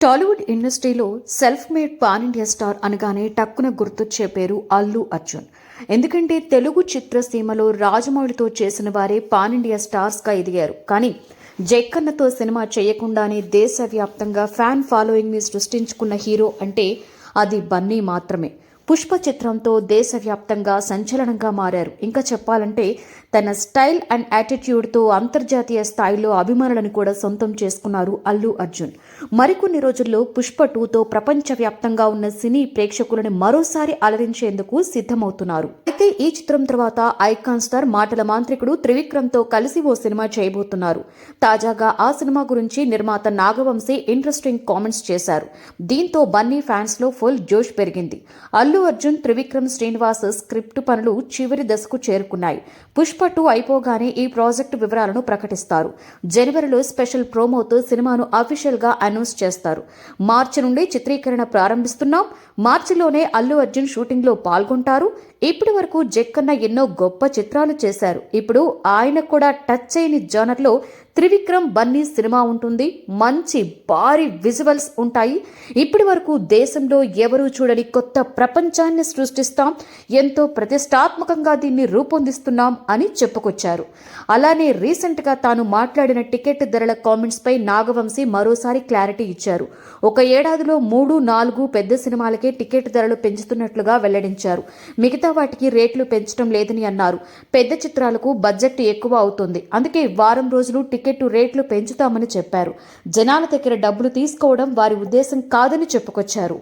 టాలీవుడ్ ఇండస్ట్రీలో self made pan India star అనగానే టక్కున గుర్తొచ్చే పేరు అల్లు అర్జున్. ఎందుకంటే తెలుగు చిత్రసీమలో రాజమౌళితో చేసిన వారే పాన్ ఇండియా స్టార్స్గా ఎదిగారు. కానీ జక్కన్నతో సినిమా చేయకుండానే దేశవ్యాప్తంగా ఫ్యాన్ ఫాలోయింగ్ని సృష్టించుకున్న హీరో అంటే అది బన్నీ మాత్రమే. పుష్ప చిత్రంతో దేశవ్యాప్తంగా సంచలనంగా మారారు. ఇంకా చెప్పాలంటే తన స్టైల్ అండ్ యాటిట్యూడ్తో అంతర్జాతీయ స్థాయిలో అభిమానులను కూడా సొంతం చేసుకున్నారు అల్లు అర్జున్. మరికొన్ని రోజుల్లో పుష్ప 2తో ప్రపంచవ్యాప్తంగా ఉన్న సినీ ప్రేక్షకులను మరోసారి అలరించేందుకు సిద్ధమవుతున్నారు. అయితే ఈ చిత్రం తర్వాత ఐకాన్ స్టార్ మాటల మాంత్రికుడు త్రివిక్రమ్తో కలిసి ఓ సినిమా చేయబోతున్నారు. తాజాగా ఆ సినిమా గురించి నిర్మాత నాగవంశీ ఇంట్రెస్టింగ్ కామెంట్స్ చేశారు. దీంతో బన్నీ ఫ్యాన్స్ లో ఫుల్ జోష్ పెరిగింది. అల్లు అర్జున్, త్రివిక్రమ్ శ్రీనివాస్ స్క్రిప్ట్ పనులు చివరి దశకు చేరుకున్నాయి. పుష్ప 2 అయిపోగానే ఈ ప్రాజెక్టు వివరాలను ప్రకటిస్తారు. జనవరిలో స్పెషల్ ప్రోమోతో సినిమాను అఫీషియల్ గా అనౌన్స్ చేస్తారు. మార్చి నుండి చిత్రీకరణ ప్రారంభిస్తున్నాం. మార్చిలోనే అల్లు అర్జున్ షూటింగ్ లో పాల్గొంటారు. ఇప్పటి వరకు జక్కన్న ఎన్నో గొప్ప చిత్రాలు చేశారు. ఇప్పుడు ఆయన కూడా టచ్ చేయని జానర్ లో త్రివిక్రమ్ బన్నీ సినిమా ఉంటుంది. మంచి భారీ విజువల్స్ ఉంటాయి. ఇప్పటి వరకు దేశంలో ఎవరూ చూడని కొత్త ప్రపంచాన్ని సృష్టిస్తాం, ఎంతో ప్రతిష్టాత్మకంగా దీన్ని రూపొందిస్తున్నాం అని చెప్పుకొచ్చారు. అలానే రీసెంట్ గా తాను మాట్లాడిన టికెట్ ధరల కామెంట్స్ పై నాగవంశీ మరోసారి క్లారిటీ ఇచ్చారు. ఒక ఏడాదిలో 3-4 పెద్ద సినిమాలకే టికెట్ ధరలు పెంచుతున్నట్లుగా వెల్లడించారు. మిగతా వాటికి రేట్లు పెంచడం లేదని అన్నారు. పెద్ద చిత్రాలకు బడ్జెట్ ఎక్కువ అవుతుంది, అందుకే వారం రోజులు టికెట్ రేట్లు పెంచుతామని చెప్పారు. జనాల దగ్గర డబ్బులు తీసుకోవడం వారి ఉద్దేశం కాదని చెప్పుకొచ్చారు.